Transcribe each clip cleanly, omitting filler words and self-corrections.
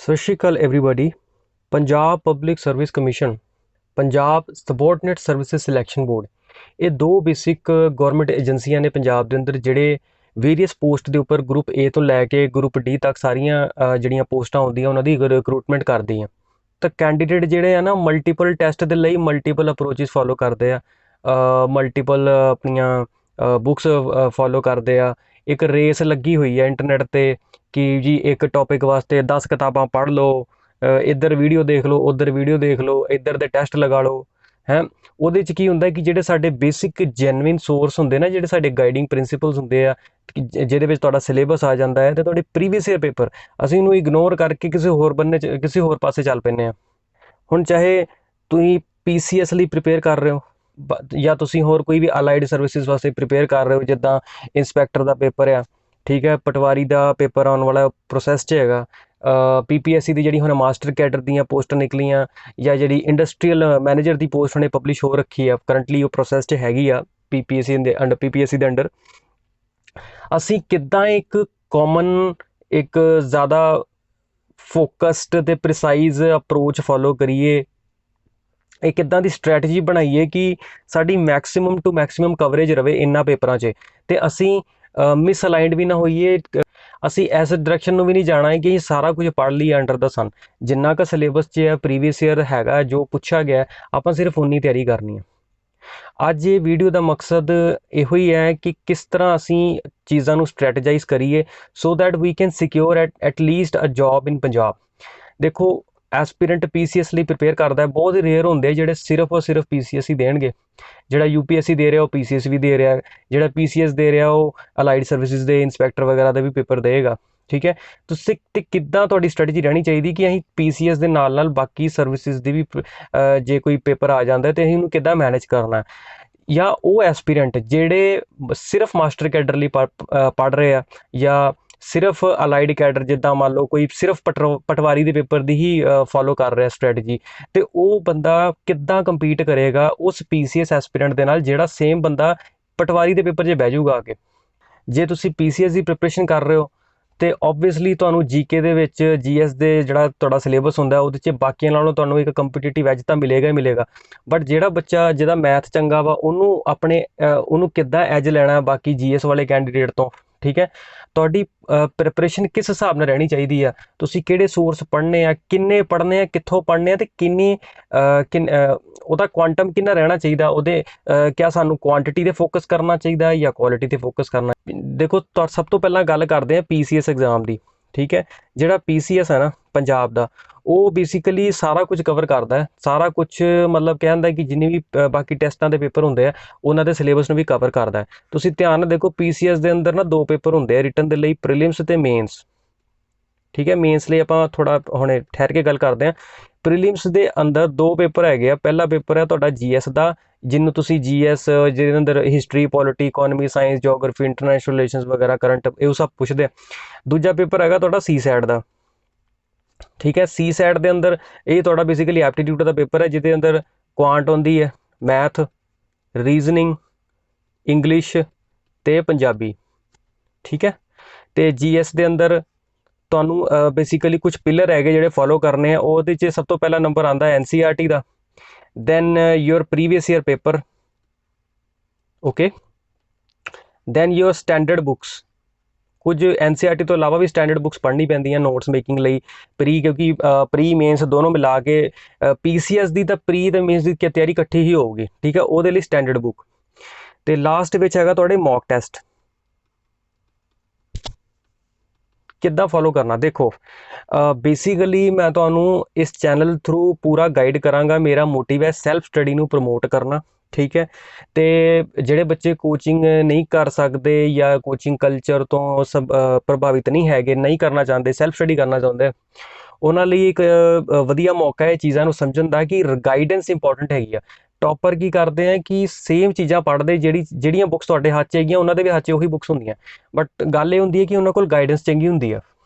ਸਤਿ Sri Akal everybody. Punjab Public Service Commission, Punjab Subordinate Services Selection Board, ਇਹ ਦੋ ਬੇਸਿਕ ਗਵਰਨਮੈਂਟ ਏਜੰਸੀਆਂ ਨੇ ਪੰਜਾਬ ਦੇ ਅੰਦਰ ਜਿਹੜੇ ਵੇਰੀਅਸ ਪੋਸਟ ਦੇ ਉੱਪਰ ਗਰੁੱਪ ਏ ਤੋਂ ਲੈ ਕੇ ਗਰੁੱਪ ਡੀ ਤੱਕ ਸਾਰੀਆਂ ਜਿਹੜੀਆਂ ਪੋਸਟਾਂ ਹੁੰਦੀਆਂ ਉਹਨਾਂ ਦੀ ਰਿਕਰੂਟਮੈਂਟ ਕਰਦੀਆਂ। ਤਾਂ ਕੈਂਡੀਡੇਟ ਜਿਹੜੇ ਆ ਨਾ ਮਲਟੀਪਲ ਟੈਸਟ ਦੇ ਲਈ ਮਲਟੀਪਲ ਅਪਰੋਚਿਸ ਫੋਲੋ ਕਰਦੇ ਆ, ਮਲਟੀਪਲ ਆਪਣੀਆਂ ਬੁੱਕਸ ਫੋਲੋ ਕਰਦੇ ਆ। ਇੱਕ ਰੇਸ ਲੱਗੀ ਹੋਈ ਹੈ ਇੰਟਰਨੈਟ 'ਤੇ ਕਿ ਜੀ ਇੱਕ ਟੌਪਿਕ ਵਾਸਤੇ 10 ਕਿਤਾਬਾਂ ਪੜ੍ਹ ਲਓ, ਇੱਧਰ ਵੀਡੀਓ ਦੇਖ ਲਓ, ਉੱਧਰ ਵੀਡੀਓ ਦੇਖ ਲਓ, ਇੱਧਰ ਦੇ ਟੈਸਟ ਲਗਾ ਲਓ ਹੈ। ਉਹਦੇ 'ਚ ਕੀ ਹੁੰਦਾ ਕਿ ਜਿਹੜੇ ਸਾਡੇ ਬੇਸਿਕ ਜੈਨੂਇਨ ਸੋਰਸ ਹੁੰਦੇ ਨਾ, ਜਿਹੜੇ ਸਾਡੇ ਗਾਈਡਿੰਗ ਪ੍ਰਿੰਸੀਪਲਸ ਹੁੰਦੇ ਆ, ਜਿਹਦੇ ਵਿੱਚ ਤੁਹਾਡਾ ਸਿਲੇਬਸ ਆ ਜਾਂਦਾ ਹੈ ਅਤੇ ਤੁਹਾਡੇ ਪ੍ਰੀਵੀਅਸ ਈਅਰ ਪੇਪਰ, ਅਸੀਂ ਇਹਨੂੰ ਇਗਨੋਰ ਕਰਕੇ ਕਿਸੇ ਹੋਰ ਪਾਸੇ ਚੱਲ ਪੈਂਦੇ ਹਾਂ। ਹੁਣ ਚਾਹੇ ਤੁਸੀਂ PCS ਲਈ ਪ੍ਰੀਪੇਅਰ ਕਰ ਰਹੇ ਹੋ ਜਾਂ ਤੁਸੀਂ ਹੋਰ ਕੋਈ ਵੀ ਅਲਾਈਡ ਸਰਵਿਸਿਜ਼ ਵਾਸਤੇ ਪ੍ਰੀਪੇਅਰ ਕਰ ਰਹੇ ਹੋ, ਜਿੱਦਾਂ ਇੰਸਪੈਕਟਰ ਦਾ ਪੇਪਰ ਆ, ਠੀਕ ਹੈ, ਪਟਵਾਰੀ ਦਾ ਪੇਪਰ ਆਉਣ ਵਾਲਾ ਪ੍ਰੋਸੈਸ 'ਚ ਹੈਗਾ, PPSC ਦੀ ਜਿਹੜੀ ਹੁਣ ਮਾਸਟਰ ਕੈਡਰ ਦੀਆਂ ਪੋਸਟਾਂ ਨਿਕਲੀਆਂ, ਜਾਂ ਜਿਹੜੀ ਇੰਡਸਟਰੀਅਲ ਮੈਨੇਜਰ ਦੀ ਪੋਸਟ ਉਹਨੇ ਪਬਲਿਸ਼ ਹੋ ਰੱਖੀ ਆ, ਕਰੰਟਲੀ ਉਹ ਪ੍ਰੋਸੈਸ 'ਚ ਹੈਗੀ ਆ PPSC ਦੇ ਅੰਡਰ। ਅਸੀਂ ਕਿੱਦਾਂ ਇੱਕ ਕਾਮਨ, ਇੱਕ ਜ਼ਿਆਦਾ ਫੋਕਸਡ ਅਤੇ ਪ੍ਰਿਸਾਈਜ਼ ਅਪਰੋਚ ਫੋਲੋ ਕਰੀਏ, ਇੱਕ ਇੱਦਾਂ ਦੀ ਸਟ੍ਰੈਟਜੀ ਬਣਾਈਏ ਕਿ ਸਾਡੀ ਮੈਕਸਿਮਮ ਟੂ ਮੈਕਸਿਮਮ ਕਵਰੇਜ ਰਵੇ ਇਹਨਾਂ ਪੇਪਰਾਂ 'ਚ, ਅਤੇ ਅਸੀਂ ਮਿਸਅਲਾਈਨਡ ਵੀ ਨਾ ਹੋਈਏ। ਅਸੀਂ ਇਸ ਡਾਇਰੈਕਸ਼ਨ ਨੂੰ ਵੀ ਨਹੀਂ ਜਾਣਾ ਹੈ ਕਿ ਅਸੀਂ ਸਾਰਾ ਕੁਝ ਪੜ੍ਹ ਲਈਏ ਅੰਡਰ ਦਾ ਸਨ। ਜਿੰਨਾ ਕੁ ਸਿਲੇਬਸ 'ਚ ਹੈ, ਪ੍ਰੀਵੀਅਸ ਈਅਰ ਹੈਗਾ, ਜੋ ਪੁੱਛਿਆ ਗਿਆ, ਆਪਾਂ ਸਿਰਫ ਉਨੀ ਤਿਆਰੀ ਕਰਨੀ ਹੈ। ਅੱਜ ਇਹ ਵੀਡੀਓ ਦਾ ਮਕਸਦ ਇਹੋ ਹੀ ਹੈ ਕਿ ਕਿਸ ਤਰ੍ਹਾਂ ਅਸੀਂ ਚੀਜ਼ਾਂ ਨੂੰ ਸਟ੍ਰੈਟੇਜਾਈਜ਼ ਕਰੀਏ so that we can secure at least a job in Punjab. ਦੇਖੋ, ਐਸਪੀਰੈਂਟ PCS ਲਈ ਪ੍ਰੀਪੇਅਰ ਕਰਦਾ, ਬਹੁਤ ਰੇਅਰ ਹੁੰਦੇ ਜਿਹੜੇ ਸਿਰਫ ਔਰ ਸਿਰਫ PCS ਹੀ ਦੇਣਗੇ। ਜਿਹੜਾ UPSC ਦੇ ਰਿਹਾ ਉਹ PCS ਵੀ ਦੇ ਰਿਹਾ, ਜਿਹੜਾ PCS ਦੇ ਰਿਹਾ ਉਹ ਅਲਾਈਡ ਸਰਵਿਸਿਜ਼ ਦੇ ਇੰਸਪੈਕਟਰ ਵਗੈਰਾ ਦਾ ਵੀ ਪੇਪਰ ਦੇਗਾ, ਠੀਕ ਹੈ। ਤੁਸੀਂ ਤੇ ਕਿੱਦਾਂ ਤੁਹਾਡੀ ਸਟ੍ਰੈਟਜੀ ਰਹਿਣੀ ਚਾਹੀਦੀ ਕਿ ਅਸੀਂ PCS ਦੇ ਨਾਲ ਬਾਕੀ ਸਰਵਿਸਿਜ਼ ਦੀ ਵੀ ਜੇ ਕੋਈ ਪੇਪਰ ਆ ਜਾਂਦਾ ਤਾਂ ਅਸੀਂ ਉਹਨੂੰ ਕਿੱਦਾਂ ਮੈਨੇਜ ਕਰਨਾ। ਜਾਂ ਉਹ ਐਸਪੀਰੈਂਟ ਜਿਹੜੇ ਸਿਰਫ ਮਾਸਟਰ ਕੈਡਰ ਲਈ ਪੜ੍ਹ ਰਹੇ ਆ, ਜਾਂ ਸਿਰਫ ਅਲਾਈਡ ਕੈਡਰ, ਜਿੱਦਾਂ ਮੰਨ ਲਓ ਕੋਈ ਸਿਰਫ ਪਟਵਾਰੀ ਦੇ ਪੇਪਰ ਦੀ ਹੀ ਫੋਲੋ ਕਰ ਰਿਹਾ ਸਟ੍ਰੈਟਜੀ, ਅਤੇ ਉਹ ਬੰਦਾ ਕਿੱਦਾਂ ਕੰਪੀਟ ਕਰੇਗਾ ਉਸ PCS ਐਸਪੀਰੈਂਟ ਦੇ ਨਾਲ ਜਿਹੜਾ ਸੇਮ ਬੰਦਾ ਪਟਵਾਰੀ ਦੇ ਪੇਪਰ 'ਚ ਬਹਿ ਜਾਊਗਾ ਆ ਕੇ। ਜੇ ਤੁਸੀਂ PCS ਦੀ ਪ੍ਰੀਪਰੇਸ਼ਨ ਕਰ ਰਹੇ ਹੋ ਅਤੇ ਓਬਵੀਅਸਲੀ ਤੁਹਾਨੂੰ GK ਦੇ ਵਿੱਚ GS ਦੇ ਜਿਹੜਾ ਤੁਹਾਡਾ ਸਿਲੇਬਸ ਹੁੰਦਾ ਉਹਦੇ 'ਚ ਬਾਕੀਆਂ ਨਾਲੋਂ ਤੁਹਾਨੂੰ ਇੱਕ ਕੰਪੀਟੀਟਿਵ ਐਜ ਤਾਂ ਮਿਲੇਗਾ ਹੀ ਮਿਲੇਗਾ। ਬਟ ਜਿਹੜਾ ਬੱਚਾ ਜਿਹਦਾ ਮੈਥ ਚੰਗਾ ਵਾ ਉਹਨੂੰ ਕਿੱਦਾਂ ਐਜ ਲੈਣਾ ਬਾਕੀ GS ਵਾਲੇ ਕੈਂਡੀਡੇਟ ਤੋਂ, ਠੀਕ ਹੈ। ਤੁਹਾਡੀ ਪ੍ਰਿਪਰੇਸ਼ਨ ਕਿਸ ਹਿਸਾਬ ਨਾਲ ਰਹਿਣੀ ਚਾਹੀਦੀ ਆ, ਤੁਸੀਂ ਕਿਹੜੇ ਸੋਰਸ ਪੜ੍ਹਨੇ ਆ, ਕਿੰਨੇ ਪੜ੍ਹਨੇ ਆ, ਕਿੱਥੋਂ ਪੜ੍ਹਨੇ ਆ, ਅਤੇ ਉਹਦਾ ਕੁਆਂਟਮ ਕਿੰਨਾ ਰਹਿਣਾ ਚਾਹੀਦਾ, ਉਹਦੇ ਕਿਆ ਸਾਨੂੰ ਕੁਆਂਟਿਟੀ 'ਤੇ ਫੋਕਸ ਕਰਨਾ ਚਾਹੀਦਾ ਜਾਂ ਕੁਆਲਿਟੀ 'ਤੇ ਫੋਕਸ ਕਰਨਾ। ਦੇਖੋ, ਸਭ ਤੋਂ ਪਹਿਲਾਂ ਗੱਲ ਕਰਦੇ ਹਾਂ PCS ਐਗਜ਼ਾਮ ਦੀ, ਠੀਕ ਹੈ। ਜਿਹੜਾ PCS ਹੈ ਨਾ ਪੰਜਾਬ ਦਾ, ਉਹ ਬੇਸਿਕਲੀ ਸਾਰਾ ਕੁਝ ਕਵਰ ਕਰਦਾ ਹੈ, ਸਾਰਾ ਕੁਝ ਮਤਲਬ ਕਹਿੰਦਾ ਕਿ ਜਿੰਨੇ ਵੀ ਬਾਕੀ ਟੈਸਟਾਂ ਦੇ ਪੇਪਰ ਹੁੰਦੇ ਆ ਉਹਨਾਂ ਦੇ ਸਿਲੇਬਸ ਨੂੰ ਵੀ ਕਵਰ ਕਰਦਾ ਹੈ। ਤੁਸੀਂ ਧਿਆਨ ਨਾਲ ਦੇਖੋ, PCS ਦੇ ਅੰਦਰ ਨਾ ਦੋ ਪੇਪਰ ਹੁੰਦੇ ਆ ਰਿਟਨ ਦੇ ਲਈ, ਪ੍ਰੀਲਿਮਸ ਅਤੇ ਮੇਨਸ, ਠੀਕ ਹੈ। ਮੇਨਸ ਲਈ ਆਪਾਂ ਥੋੜ੍ਹਾ ਹੁਣੇ ਠਹਿਰ ਕੇ ਗੱਲ ਕਰਦੇ ਹਾਂ। ਪ੍ਰੀਲਿਮਸ ਦੇ ਅੰਦਰ ਦੋ ਪੇਪਰ ਹੈਗੇ ਆ। ਪਹਿਲਾ ਪੇਪਰ ਹੈ ਤੁਹਾਡਾ GS ਦਾ, ਜਿਹਨੂੰ ਤੁਸੀਂ GS ਜਿਹਦੇ ਅੰਦਰ history, polity, economy, science, geography, international relations ਵਗੈਰਾ, ਕਰੰਟ, ਇਹ ਸਭ ਪੁੱਛਦੇ ਆ। ਦੂਜਾ ਪੇਪਰ ਹੈਗਾ ਤੁਹਾਡਾ CSAT ਦਾ, ਠੀਕ ਹੈ। CSAT ਦੇ ਅੰਦਰ ਇਹ ਤੁਹਾਡਾ ਬੇਸਿਕਲੀ ਐਪਟੀਟਿਊਡ ਦਾ ਪੇਪਰ ਹੈ, ਜਿਹਦੇ ਅੰਦਰ ਕੁਆਂਟ ਹੁੰਦੀ ਹੈ, ਮੈਥ, ਰੀਜ਼ਨਿੰਗ, ਇੰਗਲਿਸ਼ ਅਤੇ ਪੰਜਾਬੀ, ਠੀਕ ਹੈ। ਅਤੇ GS ਦੇ ਅੰਦਰ ਤੁਹਾਨੂੰ ਬੇਸਿਕਲੀ ਕੁਝ ਪਿਲਰ ਹੈਗੇ ਜਿਹੜੇ ਫੋਲੋ ਕਰਨੇ ਆ। ਉਹਦੇ 'ਚ ਸਭ ਤੋਂ ਪਹਿਲਾ ਨੰਬਰ ਆਉਂਦਾ NCERT ਦਾ, then your previous year paper, okay, then your standard books. ਕੁਝ NCERT ਤੋਂ ਇਲਾਵਾ ਵੀ ਸਟੈਂਡਰਡ ਬੁੱਕਸ ਪੜ੍ਹਨੀ ਪੈਂਦੀਆਂ ਨੋਟਸ ਮੇਕਿੰਗ ਲਈ, ਕਿਉਂਕਿ ਪ੍ਰੀ ਮੇਨਸ ਦੋਨੋਂ ਮਿਲਾ ਕੇ PCS ਦੀ ਤਾਂ ਪ੍ਰੀ ਅਤੇ ਮੇਨਸ ਦੀ ਤਿਆਰੀ ਇਕੱਠੀ ਹੀ ਹੋਊਗੀ, ਠੀਕ ਹੈ। ਉਹਦੇ ਲਈ ਸਟੈਂਡਰਡ ਬੁੱਕ, ਅਤੇ ਲਾਸਟ ਵਿੱਚ ਹੈਗਾ ਤੁਹਾਡੇ ਮੌਕ ਟੈਸਟ। ਕਿੱਦਾਂ ਫੋਲੋ ਕਰਨਾ, ਦੇਖੋ ਬੇਸਿਕਲੀ ਮੈਂ ਤੁਹਾਨੂੰ ਇਸ ਚੈਨਲ ਥਰੂ ਪੂਰਾ ਗਾਈਡ ਕਰਾਂਗਾ। ਮੇਰਾ ਮੋਟਿਵ ਹੈ ਸੈਲਫ ਸਟੱਡੀ ਨੂੰ ਪ੍ਰਮੋਟ ਕਰਨਾ, ਠੀਕ ਹੈ। ਅਤੇ ਜਿਹੜੇ ਬੱਚੇ ਕੋਚਿੰਗ ਨਹੀਂ ਕਰ ਸਕਦੇ ਜਾਂ ਕੋਚਿੰਗ ਕਲਚਰ ਤੋਂ ਪ੍ਰਭਾਵਿਤ ਨਹੀਂ ਹੈਗੇ, ਨਹੀਂ ਕਰਨਾ ਚਾਹੁੰਦੇ, ਸੈਲਫ ਸਟੱਡੀ ਕਰਨਾ ਚਾਹੁੰਦੇ, ਉਹਨਾਂ ਲਈ ਇੱਕ ਵਧੀਆ ਮੌਕਾ ਹੈ ਚੀਜ਼ਾਂ ਨੂੰ ਸਮਝਣ ਦਾ ਕਿ ਗਾਈਡੈਂਸ ਇੰਪੋਰਟੈਂਟ ਹੈਗੀ ਆ। ਟੌਪਰ ਕੀ ਕਰਦੇ ਆ ਕਿ ਸੇਮ ਚੀਜ਼ਾਂ ਪੜ੍ਹਦੇ, ਜਿਹੜੀਆਂ ਬੁੱਕਸ ਤੁਹਾਡੇ ਹੱਥ 'ਚ ਹੈਗੀਆਂ ਉਹਨਾਂ ਦੇ ਵੀ ਹੱਥ 'ਚ ਉਹੀ ਬੁੱਕਸ ਹੁੰਦੀਆਂ, ਬਟ ਗੱਲ ਇਹ ਹੁੰਦੀ ਹੈ ਕਿ ਉਹਨਾਂ ਕੋਲ ਗਾਈਡੈਂਸ ਚੰਗੀ ਹੁੰਦੀ ਆ,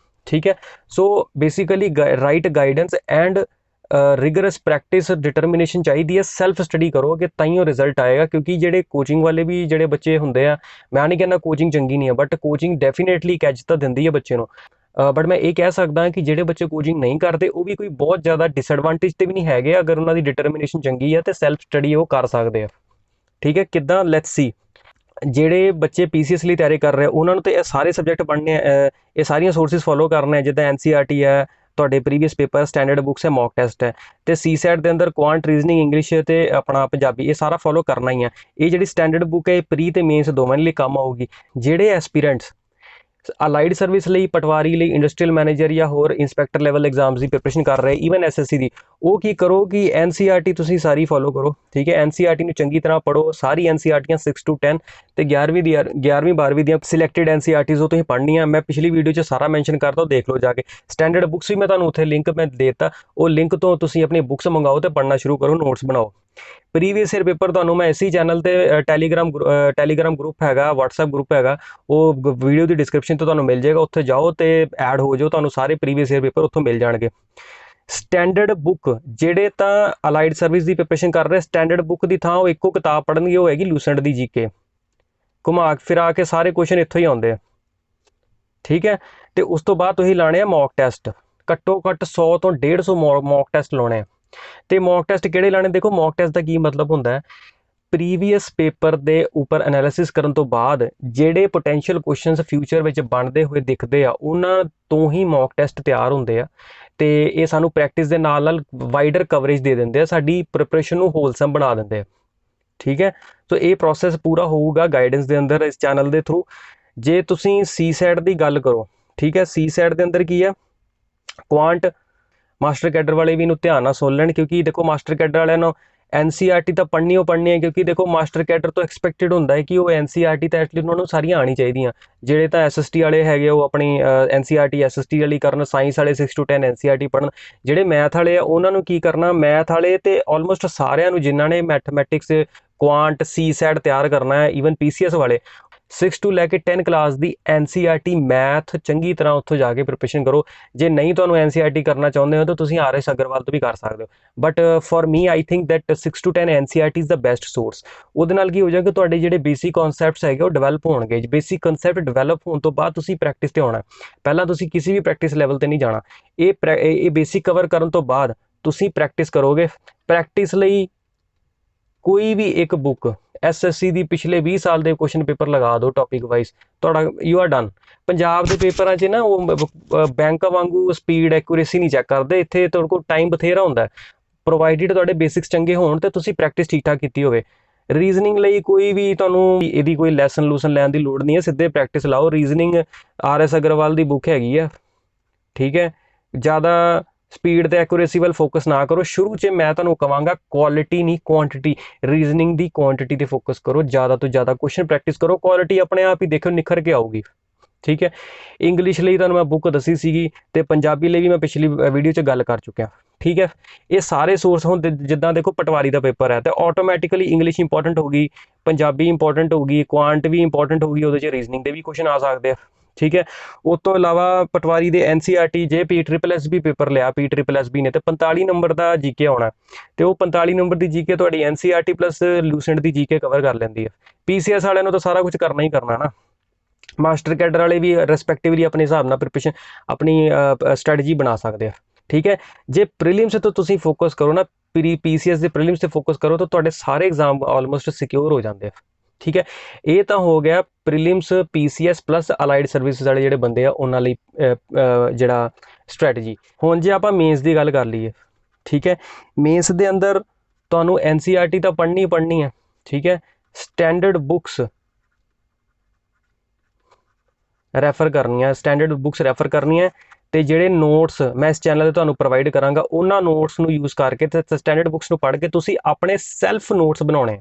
ਠੀਕ ਹੈ। So basically right guidance and rigorous practice, determination ਚਾਹੀਦੀ ਹੈ। ਸੈਲਫ ਸਟੱਡੀ ਕਰੋਗੇ ਤਾਂ ਹੀ ਉਹ ਰਿਜ਼ਲਟ ਆਏਗਾ, ਕਿਉਂਕਿ ਜਿਹੜੇ ਕੋਚਿੰਗ ਵਾਲੇ ਵੀ ਜਿਹੜੇ ਬੱਚੇ ਹੁੰਦੇ ਆ, ਮੈਂ ਨਹੀਂ ਕਹਿੰਦਾ ਕੋਚਿੰਗ ਚੰਗੀ ਨਹੀਂ ਹੈ, ਬਟ ਕੋਚਿੰਗ ਡੈਫੀਨੇਟਲੀ ਇੱਕ ਐਜ ਤਾਂ ਦਿੰਦੀ ਹੈ ਬੱਚੇ ਨੂੰ। ਬਟ ਮੈਂ ਇਹ ਕਹਿ ਸਕਦਾ ਕਿ ਜਿਹੜੇ ਬੱਚੇ ਕੋਚਿੰਗ ਨਹੀਂ ਕਰਦੇ ਉਹ ਵੀ ਕੋਈ ਬਹੁਤ ਜ਼ਿਆਦਾ ਡਿਸਐਡਵਾਂਟੇਜ ਤੇ ਵੀ ਨਹੀਂ ਹੈਗੇ, ਅਗਰ ਉਹਨਾਂ ਦੀ ਡਿਟਰਮੀਨੇਸ਼ਨ ਚੰਗੀ ਹੈ ਤੇ ਸੈਲਫ ਸਟੱਡੀ ਉਹ ਕਰ ਸਕਦੇ ਆ। ਠੀਕ ਹੈ, ਕਿੱਦਾਂ, ਲੈਟਸ ਸੀ। ਜਿਹੜੇ ਬੱਚੇ ਪੀਸੀਐਸ ਲਈ ਤਿਆਰੀ ਕਰ ਰਹੇ ਉਹਨਾਂ ਨੂੰ ਤੇ ਇਹ ਸਾਰੇ ਸਬਜੈਕਟ ਪੜ੍ਹਨੇ ਆ, ਇਹ ਸਾਰੀਆਂ ਸੋਰਸਿਸ ਫੋਲੋ ਕਰਨੇ ਆ, ਜਿੱਦਾਂ ਐਨਸੀਈਆਰਟੀ ਹੈ, ਤੁਹਾਡੇ ਪ੍ਰੀਵੀਅਸ ਪੇਪਰ, ਸਟੈਂਡਰਡ ਬੁੱਕਸ ਹੈ, ਮੌਕ ਟੈਸਟ ਹੈ, ਤੇ ਸੀਸੈਟ ਦੇ ਅੰਦਰ ਕੁਆਂਟ, ਰੀਜ਼ਨਿੰਗ, ਇੰਗਲਿਸ਼ ਤੇ ਆਪਣਾ ਪੰਜਾਬੀ, ਇਹ ਸਾਰਾ ਫੋਲੋ ਕਰਨਾ ਹੀ ਆ। ਇਹ ਜਿਹੜੀ ਸਟੈਂਡਰਡ ਬੁੱਕ ਹੈ ਇਹ ਪ੍ਰੀ ਤੇ ਮੇਨਸ ਦੋਵਾਂ ਲਈ ਕੰਮ ਆਊਗੀ। ਜਿਹੜੇ ਐਸਪੀਰੈਂਟਸ ਅਲਾਈਡ ਸਰਵਿਸ ਲਈ, ਪਟਵਾਰੀ ਲਈ, ਇੰਡਸਟਰੀਅਲ ਮੈਨੇਜਰ ਜਾਂ ਹੋਰ ਇੰਸਪੈਕਟਰ ਲੈਵਲ ਐਗਜ਼ਾਮਸ ਦੀ ਪ੍ਰੈਪਰੇਸ਼ਨ ਕਰ ਰਹੇ, ਈਵਨ ਐਸਐਸਸੀ ਦੀ, ਉਹ ਕੀ ਕਰੋ ਕਿ ਐਨਸੀਈਆਰਟੀ ਤੁਸੀਂ ਸਾਰੀ ਫੋਲੋ ਕਰੋ। ਠੀਕ ਹੈ, ਐਨਸੀਈਆਰਟੀ ਨੂੰ ਚੰਗੀ ਤਰ੍ਹਾਂ ਪੜ੍ਹੋ, ਸਾਰੀ ਐਨਸੀਈਆਰਟੀਆਂ 6 to 10 ਤੇ 11ਵੀਂ 12ਵੀਂ ਦੀਆਂ ਸਿਲੈਕਟਡ ਐਨਸੀਈਆਰਟੀਜ਼ ਉਹ ਤੁਸੀਂ ਪੜ੍ਹਨੀਆਂ। ਮੈਂ ਪਿਛਲੀ ਵੀਡੀਓ 'ਚ ਸਾਰਾ ਮੈਂਸ਼ਨ ਕਰਤਾ, ਉਹ ਦੇਖ ਲਓ ਜਾ ਕੇ। ਸਟੈਂਡਰਡ ਬੁੱਕਸ ਵੀ ਮੈਂ ਤੁਹਾਨੂੰ ਉੱਥੇ ਲਿੰਕ ਮੈਂ ਦੇ ਦਿੱਤਾ, ਉਹ ਲਿੰਕ ਤੋਂ ਤੁਸੀਂ ਆਪਣੀ ਬੁੱਕਸ ਮੰਗਾਓ ਤੇ ਪੜ੍ਹਨਾ ਸ਼ੁਰੂ ਕਰੋ, ਨੋਟਸ ਬਣਾਓ। ਪ੍ਰੀਵੀਅਸ ਈਅਰ ਪੇਪਰ ਤੁਹਾਨੂੰ ਮੈਂ ਇਸੇ ਚੈਨਲ ਤੇ ਟੈਲੀਗ੍ਰਾਮ ਗਰੁੱਪ ਹੈਗਾ, ਵਟਸਐਪ ਗਰੁੱਪ ਹੈਗਾ, ਉਹ ਵੀਡੀਓ ਦੀ ਡਿਸਕ੍ਰਿਪਸ਼ਨ ਤੋਂ ਤੁਹਾਨੂੰ ਮਿਲ ਜਾਏਗਾ, ਉੱਥੇ ਜਾਓ ਤੇ ਐਡ ਹੋ ਜਾਓ, ਤੁਹਾਨੂੰ ਸਾਰੇ ਪ੍ਰੀਵੀਅਸ ਈਅਰ ਪੇਪਰ ਉੱਥੋਂ ਮਿਲ ਜਾਣਗੇ। ਸਟੈਂਡਰਡ ਬੁੱਕ ਜਿਹੜੇ ਤਾਂ ਅਲਾਈਡ ਸਰਵਿਸ ਦੀ ਪ੍ਰੈਪਰੇਸ਼ਨ ਕਰ ਰਹੇ, ਸਟੈਂਡਰਡ ਬੁੱਕ ਦੀ ਥਾਂ ਉਹ ਇੱਕੋ ਕਿਤਾਬ ਪੜ੍ਹਨਗੇ, ਉਹ ਹੈਗੀ ਲੂਸੈਂਟ ਦੀ ਜੀਕੇ। ਘੁਮਾ ਫਿਰਾ ਕੇ ਸਾਰੇ ਕੁਐਸਚਨ ਇੱਥੋਂ ਹੀ ਆਉਂਦੇ ਆ। ਠੀਕ ਹੈ, ਤੇ ਉਸ ਤੋਂ ਬਾਅਦ ਤੁਸੀਂ ਲਾਣੇ ਆ ਮੌਕ ਟੈਸਟ, ਘੱਟੋ ਘੱਟ 100 ਤੋਂ 150 ਮੌਕ ਟੈਸਟ ਲਾਉਣੇ ਆ। ਤੇ ਮੌਕ ਟੈਸਟ ਕਿਹੜੇ ਲਾਣੇ? ਦੇਖੋ, ਮੌਕ ਟੈਸਟ ਦਾ ਕੀ ਮਤਲਬ ਹੁੰਦਾ ਹੈ, ਪ੍ਰੀਵੀਅਸ ਪੇਪਰ ਦੇ ਉੱਪਰ ਐਨਾਲਿਸਿਸ ਕਰਨ ਤੋਂ ਬਾਅਦ ਜਿਹੜੇ ਪੋਟੈਂਸ਼ੀਅਲ ਕੁਐਸਚਨਸ ਫਿਊਚਰ ਵਿੱਚ ਬਣਦੇ ਹੋਏ ਦਿਖਦੇ ਆ, ਉਹਨਾਂ ਤੋਂ ਹੀ ਮੌਕ ਟੈਸਟ ਤਿਆਰ ਹੁੰਦੇ ਆ। ਤੇ ਇਹ ਸਾਨੂੰ ਪ੍ਰੈਕਟਿਸ ਦੇ ਨਾਲ ਨਾਲ ਵਾਈਡਰ ਕਵਰੇਜ ਦੇ ਦਿੰਦੇ ਆ, ਸਾਡੀ ਪ੍ਰਿਪਰੇਸ਼ਨ ਨੂੰ ਹੋਲਸਮ ਬਣਾ ਦਿੰਦੇ ਆ। ਠੀਕ ਹੈ, ਸੋ ਇਹ ਪ੍ਰੋਸੈਸ ਪੂਰਾ ਹੋਊਗਾ ਗਾਈਡੈਂਸ ਦੇ ਅੰਦਰ, ਇਸ ਚੈਨਲ ਦੇ ਥਰੂ। ਜੇ ਤੁਸੀਂ ਸੀਸੈਟ ਦੀ ਗੱਲ ਕਰੋ, ਠੀਕ ਹੈ, ਸੀਸੈਟ ਦੇ ਅੰਦਰ ਕੀ ਆ, ਕੁਆਂਟ, ਮਾਸਟਰ ਕੈਡਰ ਵਾਲੇ ਵੀ ਇਹਨੂੰ ਧਿਆਨ ਨਾਲ ਸੁਣ ਲੈਣ, ਕਿਉਂਕਿ ਦੇਖੋ ਮਾਸਟਰ ਕੈਡਰ ਵਾਲਿਆਂ ਨੂੰ ਐਨਸੀਈਆਰਟੀ ਤਾਂ ਪੜ੍ਹਨੀ ਹੈ, ਕਿਉਂਕਿ ਦੇਖੋ ਮਾਸਟਰ ਕੈਡਰ ਤੋਂ ਐਕਸਪੈਕਟਡ ਹੁੰਦਾ ਹੈ ਕਿ ਉਹ ਐਨਸੀਈਆਰਟੀ ਤਾਂ ਐਟਲੀਸਟ ਉਹਨਾਂ ਨੂੰ ਸਾਰੀਆਂ ਆਉਣੀ ਚਾਹੀਦੀਆਂ। ਜਿਹੜੇ ਤਾਂ ਐਸਐਸਟੀ ਵਾਲੇ ਹੈਗੇ ਉਹ ਆਪਣੀ ਐਨਸੀਈਆਰਟੀ ਐਸਐਸਟੀ ਵਾਲੀ ਕਰਨ, ਸਾਇੰਸ ਵਾਲੇ 6 to 10 ਐਨਸੀਈਆਰਟੀ ਪੜ੍ਹਨ। ਜਿਹੜੇ ਮੈਥ ਵਾਲੇ ਆ ਉਹਨਾਂ ਨੂੰ ਕੀ ਕਰਨਾ, ਮੈਥ ਵਾਲੇ ਤੇ ਆਲਮੋਸਟ ਸਾਰਿਆਂ ਨੂੰ ਜਿਨ੍ਹਾਂ ਨੇ ਮੈਥਮੈਟਿਕਸ, ਕੁਆਂਟ, ਸੀਸੈਟ ਤਿਆਰ ਕਰਨਾ ਹੈ, ਈਵਨ ਪੀਸੀਐਸ ਵਾਲੇ 6 to ਲੈ ਕੇ 10 ਕਲਾਸ ਦੀ ਐਨਸੀਈਆਰਟੀ ਮੈਥ ਚੰਗੀ ਤਰ੍ਹਾਂ ਉੱਥੋਂ ਜਾ ਕੇ ਪ੍ਰਿਪਰੇਸ਼ਨ ਕਰੋ। ਜੇ ਨਹੀਂ ਤੁਹਾਨੂੰ ਐਨਸੀਈਆਰਟੀ ਕਰਨਾ ਚਾਹੁੰਦੇ ਹੋ ਤਾਂ ਤੁਸੀਂ ਆਰਐਸ ਅਗਰਵਾਲ ਤੋਂ ਵੀ ਕਰ ਸਕਦੇ ਹੋ, but for me I think that 6 to 10 NCERT is the best source. ਉਹਦੇ ਨਾਲ ਕੀ ਹੋ ਜਾਏਗਾ, ਤੁਹਾਡੇ ਜਿਹੜੇ ਬੇਸਿਕ ਕਨਸੈਪਟਸ ਹੈਗੇ ਉਹ ਡਿਵੈਲਪ ਹੋਣਗੇ। ਬੇਸਿਕ ਕਨਸੈਪਟ ਡਿਵੈਲਪ ਹੋਣ ਤੋਂ ਬਾਅਦ ਤੁਸੀਂ ਪ੍ਰੈਕਟਿਸ ਤੇ ਆਉਣਾ, ਪਹਿਲਾਂ ਤੁਸੀਂ ਕਿਸੇ ਵੀ ਪ੍ਰੈਕਟਿਸ ਲੈਵਲ ਤੇ ਨਹੀਂ ਜਾਣਾ। ਇਹ ਬੇਸਿਕ ਕਵਰ ਕਰਨ ਤੋਂ ਬਾਅਦ ਤੁਸੀਂ ਪ੍ਰੈਕਟਿਸ ਕਰੋਗੇ। ਪ੍ਰੈਕਟਿਸ ਲਈ ਕੋਈ ਵੀ ਇੱਕ ਬੁੱਕ, ਐਸਐਸਸੀ ਦੀ ਪਿਛਲੇ 20 ਸਾਲ ਦੇ ਕੁਐਸਚਨ ਪੇਪਰ ਲਗਾ ਦਿਓ ਟੌਪਿਕ ਵਾਈਜ਼, ਤੁਹਾਡਾ ਯੂ ਆਰ ਡਨ। ਪੰਜਾਬ ਦੇ ਪੇਪਰਾਂ 'ਚ ਨਾ ਉਹ ਬੈਂਕ ਵਾਂਗੂ ਸਪੀਡ ਐਕੂਰੇਸੀ ਨਹੀਂ ਚੈੱਕ ਕਰਦੇ, ਇੱਥੇ ਤੁਹਾਡੇ ਕੋਲ ਟਾਈਮ ਬਥੇਰਾ ਹੁੰਦਾ, ਪ੍ਰੋਵਾਈਡਡ ਤੁਹਾਡੇ ਬੇਸਿਕਸ ਚੰਗੇ ਹੋਣ ਤੇ ਤੁਸੀਂ ਪ੍ਰੈਕਟਿਸ ਠੀਕ ਠਾਕ ਕੀਤੀ ਹੋਵੇ। ਰੀਜ਼ਨਿੰਗ ਲਈ ਕੋਈ ਵੀ ਤੁਹਾਨੂੰ ਇਹਦੀ ਕੋਈ ਲੈਸਨ ਲੈਣ ਦੀ ਲੋੜ ਨਹੀਂ ਹੈ, ਸਿੱਧੇ ਪ੍ਰੈਕਟਿਸ ਲਾਓ। ਰੀਜ਼ਨਿੰਗ ਆਰਐਸ ਅਗਰਵਾਲ ਦੀ ਬੁੱਕ ਹੈਗੀ ਆ, ਠੀਕ ਹੈ, ਜ਼ਿਆਦਾ ਸਪੀਡ ਤੇ ਐਕੂਰੇਸੀ ਵੱਲ ਫੋਕਸ ਨਾ ਕਰੋ। ਸ਼ੁਰੂ 'ਚ ਮੈਂ ਤੁਹਾਨੂੰ ਕਹਾਂਗਾ ਕੁਆਲਿਟੀ ਨਹੀਂ ਕੁਆਂਟੀਟੀ, ਰੀਜ਼ਨਿੰਗ ਦੀ ਕੁਆਂਟੀਟੀ ਤੇ ਫੋਕਸ ਕਰੋ, ਜ਼ਿਆਦਾ ਤੋਂ ਜ਼ਿਆਦਾ ਕੁਐਸਚਨ ਪ੍ਰੈਕਟਿਸ ਕਰੋ, ਕੁਆਲਿਟੀ ਆਪਣੇ ਆਪ ਹੀ ਦੇਖੋ ਨਿਖਰ ਕੇ ਆਊਗੀ। ਠੀਕ ਹੈ, ਇੰਗਲਿਸ਼ ਲਈ ਤੁਹਾਨੂੰ ਮੈਂ ਬੁੱਕ ਦੱਸੀ ਸੀਗੀ ਤੇ ਪੰਜਾਬੀ ਲਈ ਵੀ ਮੈਂ ਪਿਛਲੀ ਵੀਡੀਓ 'ਚ ਗੱਲ ਕਰ ਚੁੱਕਿਆ। ਠੀਕ ਹੈ, ਇਹ ਸਾਰੇ ਸੋਰਸ ਹੁਣ ਜਿੱਦਾਂ ਦੇਖੋ ਪਟਵਾਰੀ ਦਾ ਪੇਪਰ ਹੈ ਤੇ ਆਟੋਮੈਟਿਕਲੀ ਇੰਗਲਿਸ਼ ਇੰਪੋਰਟੈਂਟ ਹੋਗੀ, ਪੰਜਾਬੀ ਇੰਪੋਰਟੈਂਟ ਹੋਗੀ, ਕੁਆਂਟ ਵੀ ਇੰਪੋਰਟੈਂਟ ਹੋਗੀ, ਉਹਦੇ 'ਚ ਰੀਜ਼ਨਿੰਗ ਦੇ ਵੀ ਕੁਐਸਚਨ ਆ ਸਕਦੇ ਆ। ਠੀਕ ਹੈ, ਉਸ ਤੋਂ ਇਲਾਵਾ ਪਟਵਾਰੀ ਦੇ ਐਨਸੀਈਆਰਟੀ ਜੇ PSSB ਪੇਪਰ ਲਿਆ, PSSB ਨੇ ਤੇ 45 ਨੰਬਰ ਦਾ ਜੀਕੇ ਆਉਣਾ, ਤੇ ਉਹ 45 ਨੰਬਰ ਦੀ ਜੀਕੇ ਤੁਹਾਡੀ ਐਨਸੀਈਆਰਟੀ ਪਲੱਸ ਲੂਸੈਂਟ ਦੀ ਜੀਕੇ ਕਵਰ ਕਰ ਲੈਂਦੀ ਹੈ। ਪੀਸੀਐਸ ਵਾਲਿਆਂ ਨੂੰ ਤਾਂ ਸਾਰਾ ਕੁਝ ਕਰਨਾ ਹੀ ਕਰਨਾ ਨਾ। ਮਾਸਟਰ ਕੈਡਰ ਵਾਲੇ ਵੀ ਰਿਸਪੈਕਟਿਵਲੀ ਆਪਣੇ ਹਿਸਾਬ ਨਾਲ ਪ੍ਰਿਪਰੇਸ਼ਨ ਆਪਣੀ ਸਟ੍ਰੈਟਜੀ ਬਣਾ ਸਕਦੇ ਆ। ਠੀਕ ਹੈ, ਜੇ ਪ੍ਰੀਲਿਮਸ ਤੋਂ ਤੁਸੀਂ ਫੋਕਸ ਕਰੋ ਨਾ, ਪੀਸੀਐਸ ਦੇ ਪ੍ਰੀਲਿਮਸ ਤੇ ਫੋਕਸ ਕਰੋ ਤਾਂ ਤੁਹਾਡੇ ਸਾਰੇ ਐਗਜ਼ਾਮ ਆਲਮੋਸਟ ਸਿਕਿਉਰ ਹੋ ਜਾਂਦੇ ਆ। ਠੀਕ ਹੈ, ਇਹ ਤਾਂ ਹੋ ਗਿਆ prelims, PCS plus allied services ਵਾਲੇ ਜਿਹੜੇ ਬੰਦੇ ਆ ਉਹਨਾਂ ਲਈ ਜਿਹੜਾ ਸਟ੍ਰੈਟਜੀ। ਹੁਣ ਜੇ ਆਪਾਂ ਮੇਨਸ ਦੀ ਗੱਲ ਕਰ ਲਈਏ, ਠੀਕ ਹੈ, ਮੇਨਸ ਦੇ ਅੰਦਰ ਤੁਹਾਨੂੰ ਐਨਸੀਈਆਰਟੀ ਤਾਂ ਪੜ੍ਹਨੀ ਹੈ। ਠੀਕ ਹੈ, ਸਟੈਂਡਰਡ ਬੁੱਕਸ ਰੈਫਰ ਕਰਨੀਆਂ, ਸਟੈਂਡਰਡ ਬੁੱਕਸ ਰੈਫਰ ਕਰਨੀਆਂ, ਤੇ ਜਿਹੜੇ ਨੋਟਸ ਮੈਂ ਇਸ ਚੈਨਲ ਤੇ ਤੁਹਾਨੂੰ ਪ੍ਰੋਵਾਈਡ ਕਰਾਂਗਾ ਉਹਨਾਂ ਨੋਟਸ ਨੂੰ ਯੂਜ਼ ਕਰਕੇ ਤੇ ਸਟੈਂਡਰਡ ਬੁੱਕਸ ਨੂੰ ਪੜ੍ਹ ਕੇ ਤੁਸੀਂ ਆਪਣੇ ਸੈਲਫ ਨੋਟਸ ਬਣਾਉਣੇ।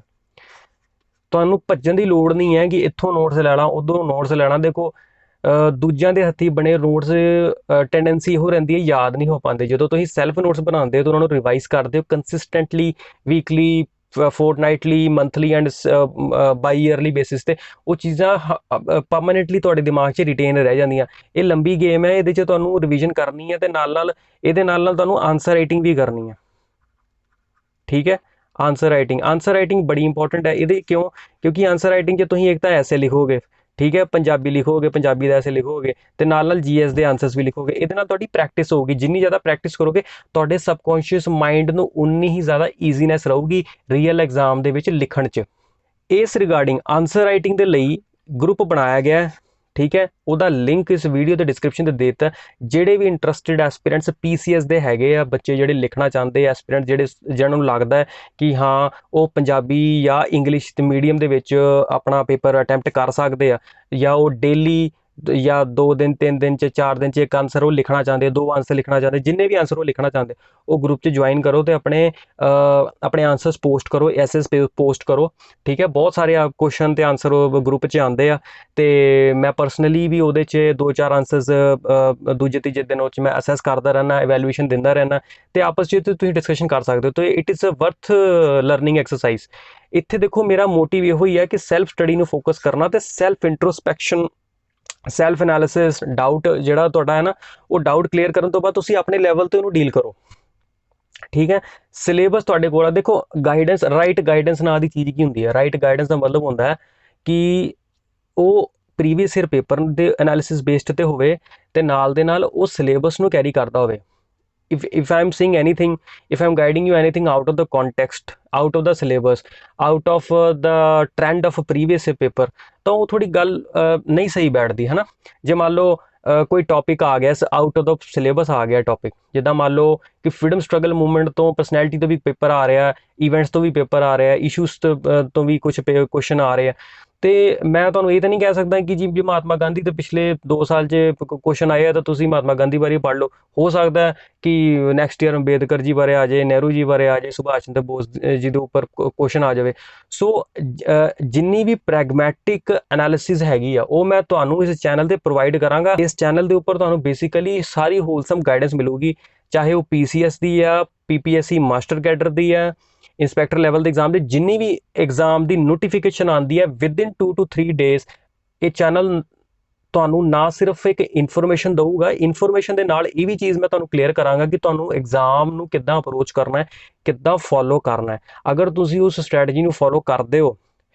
ਤੁਹਾਨੂੰ ਭੱਜਣ ਦੀ ਲੋੜ ਨਹੀਂ ਹੈ ਕਿ ਇੱਥੋਂ ਨੋਟਸ ਲੈਣਾ, ਉੱਧਰੋਂ ਨੋਟਸ ਲੈਣਾ। ਦੇਖੋ ਦੂਜਿਆਂ ਦੇ ਹੱਥੀਂ ਬਣੇ ਨੋਟਸ ਟੈਂਡੈਂਸੀ ਇਹੋ ਰਹਿੰਦੀ ਹੈ ਯਾਦ ਨਹੀਂ ਹੋ ਪਾਉਂਦੇ। ਜਦੋਂ ਤੁਸੀਂ ਸੈਲਫ ਨੋਟਸ ਬਣਾਉਂਦੇ ਹੋ ਤਾਂ ਉਹਨਾਂ ਨੂੰ ਰਿਵਾਈਜ਼ ਕਰਦੇ ਹੋ consistently, weekly, fortnightly, monthly and biyearly basis ਤੇ, ਉਹ ਚੀਜ਼ਾਂ ਪਰਮਾਨੈਂਟਲੀ ਤੁਹਾਡੇ ਦਿਮਾਗ 'ਚ ਰਿਟੇਨ ਰਹਿ ਜਾਂਦੀਆਂ। ਇਹ ਲੰਬੀ ਗੇਮ ਹੈ, ਇਹਦੇ 'ਚ ਤੁਹਾਨੂੰ ਰਿਵੀਜ਼ਨ ਕਰਨੀ ਹੈ ਤੇ ਨਾਲ ਇਹਦੇ ਨਾਲ ਤੁਹਾਨੂੰ ਆਨਸਰ ਰਾਈਟਿੰਗ ਵੀ ਕਰਨੀ ਹੈ। ਠੀਕ ਹੈ, ਆਨਸਰ ਰਾਈਟਿੰਗ ਬੜੀ ਇੰਪੋਰਟੈਂਟ ਹੈ ਇਹਦੇ। ਕਿਉਂ? ਕਿਉਂਕਿ ਆਨਸਰ ਰਾਈਟਿੰਗ 'ਚ ਤੁਸੀਂ ਇੱਕ ਤਾਂ ਐਸੇ ਲਿਖੋਗੇ, ਠੀਕ ਹੈ, ਪੰਜਾਬੀ ਲਿਖੋਗੇ, ਪੰਜਾਬੀ ਦਾ ਐਸੇ ਲਿਖੋਗੇ ਤੇ ਨਾਲ ਜੀਐਸ ਦੇ ਆਨਸਰਸ ਵੀ ਲਿਖੋਗੇ। ਇਹਦੇ ਨਾਲ ਤੁਹਾਡੀ ਪ੍ਰੈਕਟਿਸ ਹੋਊਗੀ, ਜਿੰਨੀ ਜ਼ਿਆਦਾ ਪ੍ਰੈਕਟਿਸ ਕਰੋਗੇ ਤੁਹਾਡੇ ਸਬਕੌਂਸ਼ੀਅਸ ਮਾਈਂਡ ਨੂੰ ਉਨੀ ਹੀ ਜ਼ਿਆਦਾ ਈਜ਼ੀਨੈਸ ਰਹੂਗੀ ਰੀਅਲ ਐਗਜ਼ਾਮ ਦੇ ਵਿੱਚ ਲਿਖਣ 'ਚ। ਇਸ ਰਿਗਾਰਡਿੰਗ ਆਨਸਰ ਰਾਈਟਿੰਗ ਦੇ ਲਈ ਗਰੁੱਪ ਬਣਾਇਆ ਗਿਆ, ਠੀਕ ਹੈ, ਉਹਦਾ ਲਿੰਕ ਇਸ ਵੀਡੀਓ ਦੇ ਡਿਸਕ੍ਰਿਪਸ਼ਨ ਤੇ ਦੇ ਦਿੱਤਾ। ਜਿਹੜੇ ਵੀ ਇੰਟਰਸਟਿਡ ਐਸਪੀਰੈਂਟਸ ਪੀਸੀਐਸ ਦੇ ਹੈਗੇ ਆ ਬੱਚੇ, ਜਿਹੜੇ ਲਿਖਣਾ ਚਾਹੁੰਦੇ ਆ ਐਸਪੀਰੈਂਟ, ਜਿਹਨਾਂ ਨੂੰ ਲੱਗਦਾ ਹੈ ਕਿ ਹਾਂ ਉਹ ਪੰਜਾਬੀ ਜਾਂ ਇੰਗਲਿਸ਼ ਤੇ ਮੀਡੀਅਮ ਦੇ ਵਿੱਚ ਆਪਣਾ ਪੇਪਰ ਅਟੈਂਪਟ ਕਰ ਸਕਦੇ ਆ, ਜਾਂ ਉਹ ਡੇਲੀ ਜਾਂ 2 ਦਿਨ 3 ਦਿਨ 'ਚ 4 ਦਿਨ 'ਚ ਇੱਕ ਆਨਸਰ ਉਹ ਲਿਖਣਾ ਚਾਹੁੰਦੇ, 2 ਆਨਸਰ ਲਿਖਣਾ ਚਾਹੁੰਦੇ, ਜਿੰਨੇ ਵੀ ਆਨਸਰ ਉਹ ਲਿਖਣਾ ਚਾਹੁੰਦੇ, ਉਹ ਗਰੁੱਪ 'ਚ ਜੁਆਇਨ ਕਰੋ ਤੇ ਆਪਣੇ ਆਨਸਰਸ ਪੋਸਟ ਕਰੋ, ਐਸਐਸ ਪੋਸਟ ਕਰੋ, ਠੀਕ ਹੈ। ਬਹੁਤ ਸਾਰੇ ਕੁਐਸਚਨ ਤੇ ਆਨਸਰ ਗਰੁੱਪ 'ਚ ਆਉਂਦੇ ਆ ਤੇ ਮੈਂ ਪਰਸਨਲੀ ਵੀ ਉਹਦੇ 'ਚ 2-4 ਆਨਸਰਸ ਦੂਜੇ ਤੀਜੇ ਦਿਨ ਉਹ 'ਚ ਮੈਂ ਅਸੈਸ ਕਰਦਾ ਰਹਿਣਾ, ਇਵੈਲੂਏਸ਼ਨ ਦਿੰਦਾ ਰਹਿਣਾ ਤੇ ਆਪਸ 'ਚ ਤੁਸੀਂ ਡਿਸਕਸ਼ਨ ਕਰ ਸਕਦੇ ਹੋ। ਤੇ it is a worth learning exercise. ਇੱਥੇ ਦੇਖੋ ਮੇਰਾ ਮੋਟਿਵ ਇਹੋ ਹੀ ਹੈ ਕਿ ਸੈਲਫ ਸਟੱਡੀ ਨੂੰ ਫੋਕਸ ਕਰਨਾ ਤੇ self introspection, self analysis, doubt ਜਿਹੜਾ ਤੁਹਾਡਾ ਹੈ ਨਾ, ਉਹ ਡਾਊਟ ਕਲੀਅਰ ਕਰਨ ਤੋਂ ਬਾਅਦ ਤੁਸੀਂ ਆਪਣੇ ਲੈਵਲ ਤੇ ਉਹਨੂੰ ਡੀਲ ਕਰੋ, ਠੀਕ ਹੈ। ਸਿਲੇਬਸ ਤੁਹਾਡੇ ਕੋਲ ਆ, ਦੇਖੋ ਗਾਈਡੈਂਸ, ਰਾਈਟ ਗਾਈਡੈਂਸ ਨਾਂ ਦੀ ਚੀਜ਼ ਕੀ ਹੁੰਦੀ ਹੈ? ਰਾਈਟ ਗਾਈਡੈਂਸ ਦਾ ਮਤਲਬ ਹੁੰਦਾ ਹੈ ਕਿ ਉਹ ਪ੍ਰੀਵੀਅਸ ਈਅਰ ਪੇਪਰ ਦੇ ਐਨਾਲਿਸਿਸ ਬੇਸਡ ਤੇ ਹੋਵੇ ਤੇ ਨਾਲ ਦੇ ਨਾਲ ਉਹ ਸਿਲੇਬਸ ਨੂੰ ਕੈਰੀ ਕਰਦਾ ਹੋਵੇ। if I'm saying anything, if I'm guiding you anything out of the context, out of the syllabus, out of the trend of previous paper, ਤਾਂ ਉਹ ਥੋੜੀ ਗੱਲ ਨਹੀਂ ਸਹੀ ਬੈਠਦੀ ਹੈ ਨਾ। ਜੇ ਮੰਨ ਲਓ ਕੋਈ ਟੌਪਿਕ ਆ ਗਿਆ ਆਊਟ ਆਫ ਦਾ ਸਿਲੇਬਸ, ਆ ਗਿਆ ਟੌਪਿਕ, ਜਿੱਦਾਂ ਮੰਨ ਲਓ ਕਿ ਫਰੀडम ਸਟਰਗਲ ਮੂਵਮੈਂਟ ਤੋਂ ਪਰਸਨੈਲਿਟੀ ਤੋਂ ਵੀ ਪੇਪਰ ਆ ਰਿਹਾ, ਇਵੈਂਟਸ ਤੋਂ ਵੀ ਪੇਪਰ ਆ ਰਿਹਾ, ਇਸ਼ੂਜ਼ ਤੋਂ ਵੀ ਕੁਝ ਕੁਐਸਚਨ ਆ ਰਹੇ ਆ, ਤੇ ਮੈਂ ਤੁਹਾਨੂੰ ਇਹ ਤਾਂ ਨਹੀਂ ਕਹਿ ਸਕਦਾ ਕਿ ਜੀ ਮਹਾਤਮਾ ਗਾਂਧੀ ਦੇ ਪਿਛਲੇ 2 ਸਾਲ 'ਚ ਕੁਐਸਚਨ ਆਏ ਆ ਤਾਂ ਤੁਸੀਂ ਮਹਾਤਮਾ ਗਾਂਧੀ ਬਾਰੇ ਪੜ੍ਹ ਲਓ। ਹੋ ਸਕਦਾ ਹੈ ਕਿ ਨੈਕਸਟ ਈਅਰ ਅੰਬੇਦਕਰ ਜੀ ਬਾਰੇ ਆ ਜਾਏ, ਨਹਿਰੂ ਜੀ ਬਾਰੇ ਆ ਜਾਏ, ਸੁਭਾਸ਼ ਚੰਦਰ ਬੋਸ ਜੀ ਦੇ ਉੱਪਰ ਕੁਐਸਚਨ ਆ ਜਾਵੇ। ਸੋ ਜਿੰਨੀ ਵੀ ਪ੍ਰੈਗਮੈਟਿਕ ਐਨਾਲਿਸਿਸ ਹੈਗੀ ਆ ਉਹ ਮੈਂ ਤੁਹਾਨੂੰ ਇਸ ਚੈਨਲ ਤੇ ਪ੍ਰੋਵਾਈਡ ਕਰਾਂਗਾ। ਇਸ ਚੈਨਲ ਦੇ ਉੱਪਰ ਤੁਹਾਨੂੰ ਬੇਸਿਕਲੀ ਸਾਰੀ ਹੋਲਸਮ ਗਾਈਡੈਂਸ ਮਿਲੂਗੀ, ਚਾਹੇ ਉਹ ਪੀਸੀਐਸ ਦੀ ਆ, ਪੀਪੀਐਸਸੀ ਮਾਸਟਰ ਕੈਡਰ ਦੀ ਆ, ਇੰਸਪੈਕਟਰ ਲੈਵਲ ਦੇ ਐਗਜ਼ਾਮ ਦੀ, ਜਿੰਨੀ ਵੀ ਐਗਜ਼ਾਮ ਦੀ ਨੋਟੀਫਿਕੇਸ਼ਨ ਆਉਂਦੀ ਹੈ ਵਿਦਿਨ 2 to 3 ਡੇਜ਼, ਇਹ ਚੈਨਲ ਤੁਹਾਨੂੰ ਨਾ ਸਿਰਫ ਇੱਕ ਇਨਫੋਰਮੇਸ਼ਨ ਦਊਗਾ, ਇਨਫੋਰਮੇਸ਼ਨ ਦੇ ਨਾਲ ਇਹ ਵੀ ਚੀਜ਼ ਮੈਂ ਤੁਹਾਨੂੰ ਕਲੀਅਰ ਕਰਾਂਗਾ ਕਿ ਤੁਹਾਨੂੰ ਐਗਜ਼ਾਮ ਨੂੰ ਕਿੱਦਾਂ ਅਪਰੋਚ ਕਰਨਾ ਹੈ, ਕਿੱਦਾਂ ਫੋਲੋ ਕਰਨਾ ਹੈ। ਅਗਰ ਤੁਸੀਂ ਉਸ ਸਟ੍ਰੈਟਜੀ ਨੂੰ ਫੋਲੋ ਕਰਦੇ ਹੋ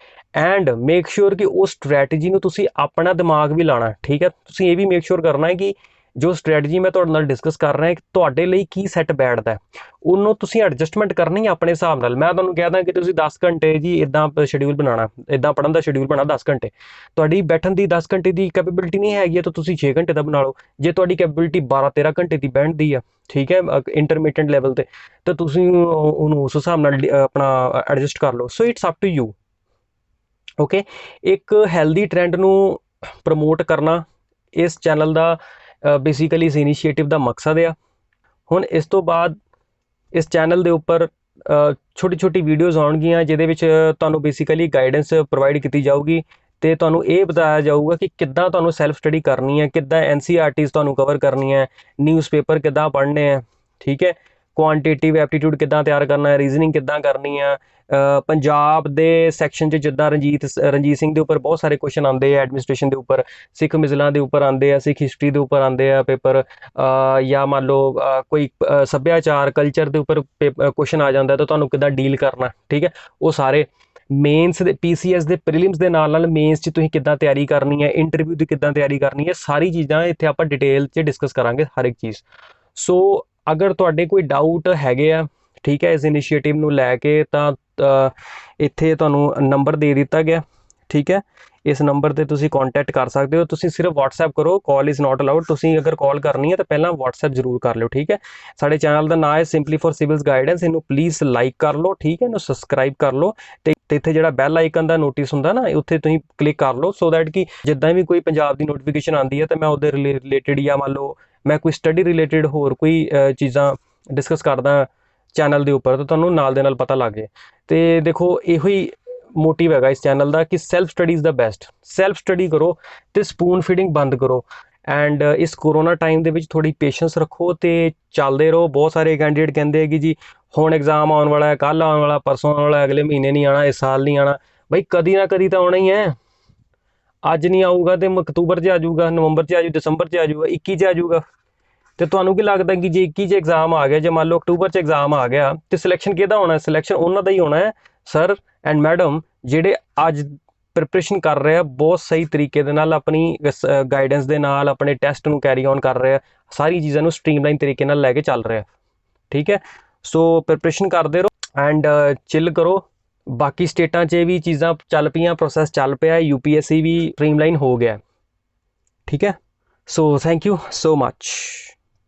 ਐਂਡ ਮੇਕ ਸ਼ੋਰ ਕਿ ਉਸ ਸਟ੍ਰੈਟਜੀ ਨੂੰ ਤੁਸੀਂ ਆਪਣਾ ਦਿਮਾਗ ਵੀ ਲਾਣਾ, ਠੀਕ ਹੈ। ਤੁਸੀਂ ਇਹ ਵੀ ਮੇਕ ਸ਼ੋਰ ਕਰਨਾ ਹੈ ਕਿ ਜੋ ਸਟ੍ਰੈਟਜੀ ਮੈਂ ਤੁਹਾਡੇ ਨਾਲ ਡਿਸਕਸ ਕਰ ਰਿਹਾ ਤੁਹਾਡੇ ਲਈ ਕੀ ਸੈੱਟ ਬੈਠਦਾ, ਉਹਨੂੰ ਤੁਸੀਂ ਐਡਜਸਟਮੈਂਟ ਕਰਨੀ ਆਪਣੇ ਹਿਸਾਬ ਨਾਲ। ਮੈਂ ਤੁਹਾਨੂੰ ਕਹਿ ਦਾਂ ਕਿ ਤੁਸੀਂ 10 ਘੰਟੇ ਜੀ ਇੱਦਾਂ ਸ਼ਡਿਊਲ ਬਣਾਉਣਾ, ਇੱਦਾਂ ਪੜ੍ਹਨ ਦਾ ਸ਼ਡਿਊਲ ਬਣਾ 10 ਘੰਟੇ, ਤੁਹਾਡੀ ਬੈਠਣ ਦੀ 10 ਘੰਟੇ ਦੀ ਕੈਪੇਬਿਲਿਟੀ ਨਹੀਂ ਹੈਗੀ ਤਾਂ ਤੁਸੀਂ 6 ਘੰਟੇ ਦਾ ਬਣਾ ਲਓ। ਜੇ ਤੁਹਾਡੀ ਕੈਪੇਬਿਲਿਟੀ 12-13 ਘੰਟੇ ਦੀ ਬਹਿਣ ਦੀ ਆ, ਠੀਕ ਹੈ, ਇੰਟਰਮੀਡੀਏਟ ਲੈਵਲ ਤੇ, ਤਾਂ ਤੁਸੀਂ ਉਹਨੂੰ ਉਸ ਹਿਸਾਬ ਨਾਲ ਆਪਣਾ ਐਡਜਸਟ ਕਰ ਲਓ। So it's up to you, okay. ਇੱਕ ਹੈਲਦੀ ਟ੍ਰੈਂਡ ਨੂੰ ਪ੍ਰਮੋਟ ਕਰਨਾ ਇਸ ਚੈਨਲ ਦਾ ਬੇਸਿਕਲੀ ਇਸ ਇਨੀਸ਼ੀਏਟਿਵ ਦਾ ਮਕਸਦ ਆ। ਹੁਣ ਇਸ ਤੋਂ ਬਾਅਦ ਇਸ ਚੈਨਲ ਦੇ ਉੱਪਰ ਛੋਟੀ ਛੋਟੀ ਵੀਡੀਓਜ਼ ਆਉਣਗੀਆਂ ਜਿਹਦੇ ਵਿੱਚ ਤੁਹਾਨੂੰ ਬੇਸਿਕਲੀ ਗਾਈਡੈਂਸ ਪ੍ਰੋਵਾਈਡ ਕੀਤੀ ਜਾਊਗੀ ਤੇ ਤੁਹਾਨੂੰ ਇਹ ਬਤਾਇਆ ਜਾਊਗਾ ਕਿ ਕਿੱਦਾਂ ਤੁਹਾਨੂੰ ਸੈਲਫ ਸਟੱਡੀ ਕਰਨੀ ਹੈ, ਕਿੱਦਾਂ ਐਨਸੀਈਆਰਟੀਜ਼ ਤੁਹਾਨੂੰ ਕਵਰ ਕਰਨੀ ਹੈ, ਨਿਊਜ਼ਪੇਪਰ ਕਿੱਦਾਂ ਪੜ੍ਹਨੇ ਆ, ਠੀਕ ਹੈ, ਕੁਆਂਟੀਟਿਵ ਐਪਟੀਟਿਊਡ ਕਿੱਦਾਂ ਤਿਆਰ ਕਰਨਾ ਹੈ, ਰੀਜ਼ਨਿੰਗ ਕਿੱਦਾਂ ਕਰਨੀ ਆ। ਪੰਜਾਬ ਦੇ ਸੈਕਸ਼ਨ 'ਚ ਜਿੱਦਾਂ ਰਣਜੀਤ ਸਿੰਘ ਦੇ ਉੱਪਰ ਬਹੁਤ ਸਾਰੇ ਕੁਐਸਚਨ ਆਉਂਦੇ ਆ, ਐਡਮਿਨਿਸਟ੍ਰੇਸ਼ਨ ਦੇ ਉੱਪਰ, ਸਿੱਖ ਮਿਜ਼ਲਾਂ ਦੇ ਉੱਪਰ ਆਉਂਦੇ ਆ, ਸਿੱਖ ਹਿਸਟਰੀ ਦੇ ਉੱਪਰ ਆਉਂਦੇ ਆ ਪੇਪਰ, ਜਾਂ ਮੰਨ ਲਓ ਕੋਈ ਸੱਭਿਆਚਾਰ ਕਲਚਰ ਦੇ ਉੱਪਰ ਕੁਐਸਚਨ ਆ ਜਾਂਦਾ ਤਾਂ ਤੁਹਾਨੂੰ ਕਿੱਦਾਂ ਡੀਲ ਕਰਨਾ, ਠੀਕ ਹੈ। ਉਹ ਸਾਰੇ ਮੇਨਸ ਦੇ ਪੀਸੀਐਸ ਦੇ ਪ੍ਰੀਲਿਮਸ ਦੇ ਨਾਲ ਮੇਨਸ 'ਚ ਤੁਸੀਂ ਕਿੱਦਾਂ ਤਿਆਰੀ ਕਰਨੀ ਹੈ, ਇੰਟਰਵਿਊ ਦੀ ਕਿੱਦਾਂ ਤਿਆਰੀ ਕਰਨੀ ਹੈ, ਸਾਰੀ ਚੀਜ਼ਾਂ ਇੱਥੇ ਆਪਾਂ ਡਿਟੇਲ 'ਚ ਡਿਸਕਸ ਕਰਾਂਗੇ ਹਰ ਇੱਕ ਚੀਜ਼। ਸੋ ਅਗਰ ਤੁਹਾਡੇ ਕੋਈ ਡਾਊਟ ਹੈਗੇ ਆ, ਠੀਕ ਹੈ, ਇਸ ਇਨੀਸ਼ੀਏਟਿਵ ਨੂੰ ਲੈ ਕੇ, ਤਾਂ ਇੱਥੇ ਤੁਹਾਨੂੰ ਨੰਬਰ ਦੇ ਦਿੱਤਾ ਗਿਆ, ਠੀਕ ਹੈ। ਇਸ ਨੰਬਰ ਤੇ ਤੁਸੀਂ ਕੰਟੈਕਟ ਕਰ ਸਕਦੇ ਹੋ। ਤੁਸੀਂ ਸਿਰਫ WhatsApp ਕਰੋ, ਕਾਲ ਇਜ਼ ਨਾਟ ਅਲਾਉਡ। ਤੁਸੀਂ ਅਗਰ ਕਾਲ ਕਰਨੀ ਹੈ ਤਾਂ ਪਹਿਲਾਂ WhatsApp ਜ਼ਰੂਰ ਕਰ ਲਿਓ, ਠੀਕ ਹੈ। ਸਾਡੇ ਚੈਨਲ ਦਾ ਨਾਮ ਹੈ ਸਿੰਪਲੀ ਫॉर ਸਿਵਲਸ ਗਾਈਡੈਂਸ, ਇਹਨੂੰ ਪਲੀਜ਼ ਲਾਈਕ ਕਰ ਲਓ, ਠੀਕ ਹੈ, ਇਹਨੂੰ ਸਬਸਕ੍ਰਾਈਬ ਕਰ ਲਓ ਤੇ ਇੱਥੇ ਜਿਹੜਾ ਬੈਲ ਆਈਕਨ ਦਾ ਨੋਟਿਸ ਹੁੰਦਾ ਨਾ, ਉੱਥੇ ਤੁਸੀਂ ਕਲਿੱਕ ਕਰ ਲਓ, ਸੋ ਦੈਟ ਕਿ ਜਿੱਦਾਂ ਵੀ ਕੋਈ ਪੰਜਾਬ ਦੀ ਨੋਟੀਫਿਕੇਸ਼ਨ ਆਉਂਦੀ ਹੈ ਤਾਂ ਮੈਂ ਉਹਦੇ ਰਿਲੇਟਿਡ, ਜਾਂ ਮੰਨ ਲਓ ਮੈਂ ਕੋਈ ਸਟੱਡੀ ਰਿਲੇਟਿਡ ਹੋਰ ਕੋਈ ਚੀਜ਼ਾਂ ਡਿਸਕਸ ਕਰਦਾ ਚੈਨਲ ਦੇ ਉੱਪਰ ਤਾਂ ਤੁਹਾਨੂੰ ਨਾਲ ਦੇ ਨਾਲ ਪਤਾ ਲੱਗ ਜਾਏ। ਤੇ ਦੇਖੋ ਇਹੋ ਹੀ ਮੋਟਿਵ ਹੈਗਾ ਇਸ ਚੈਨਲ ਦਾ ਕਿ self study is the best. Self study ਕਰੋ ਤੇ ਸਪੂਨ ਫੀਡਿੰਗ ਬੰਦ ਕਰੋ ਐਂਡ ਇਸ ਕੋਰੋਨਾ ਟਾਈਮ ਦੇ ਵਿੱਚ ਥੋੜੀ ਪੇਸ਼ੈਂਸ ਰੱਖੋ ਤੇ ਚੱਲਦੇ ਰਹੋ। ਬਹੁਤ ਸਾਰੇ ਕੈਂਡੀਡੇਟ ਕਹਿੰਦੇ ਹੈ ਕਿ ਜੀ ਹੁਣ ਐਗਜ਼ਾਮ ਆਉਣ ਵਾਲਾ ਹੈ, ਕੱਲ੍ਹ ਆਉਣ ਵਾਲਾ, ਪਰਸੋਂ ਆਉਣ ਵਾਲਾ, ਅਗਲੇ ਮਹੀਨੇ ਨਹੀਂ ਆਉਣਾ, ਇਸ ਸਾਲ ਨਹੀਂ ਆਉਣਾ। ਬਈ ਕਦੀ ਨਾ ਕਦੀ ਤਾਂ ਆਉਣਾ ਹੀ ਹੈ। ਅੱਜ ਨਹੀਂ ਆਊਗਾ ਤੇ ਅਕਤੂਬਰ 'ਚ ਆ ਜਾਊਗਾ, ਨਵੰਬਰ 'ਚ ਆ ਜਾਊ, ਦਸੰਬਰ 'ਚ ਆ ਜਾਊਗਾ, 21 'ਚ ਆ ਜਾਊਗਾ। ਤੇ ਤੁਹਾਨੂੰ ਕੀ ਲੱਗਦਾ ਕਿ ਜੇ 21 'ਚ ਐਗਜ਼ਾਮ ਆ ਗਿਆ, ਜੇ ਮੰਨ ਲਓ ਅਕਤੂਬਰ 'ਚ ਐਗਜ਼ਾਮ ਆ ਗਿਆ ਤੇ ਸਿਲੈਕਸ਼ਨ ਕਿਹਦਾ ਹੋਣਾ? ਸਿਲੈਕਸ਼ਨ ਉਹਨਾਂ ਦਾ ਹੀ ਹੋਣਾ ਹੈ ਸਰ ਐਂਡ ਮੈਡਮ ਜਿਹੜੇ ਅੱਜ प्रिपरेशन कर रहा है बहुत सही तरीके दे नाल, अपनी गाइडेंस दे नाल अपने टैसट नूं कैरी ऑन कर रहा है, सारी चीज़ां नूं स्ट्रीमलाइन तरीके नाल लैके चल रहा है। ठीक है, सो प्रिपरेशन करते रहो एंड चिल करो। बाकी स्टेटां 'च भी चीज़ां चल पियां, प्रोसैस चल पिया, UPSC भी स्ट्रीमलाइन हो गया। ठीक है, so thank you so much.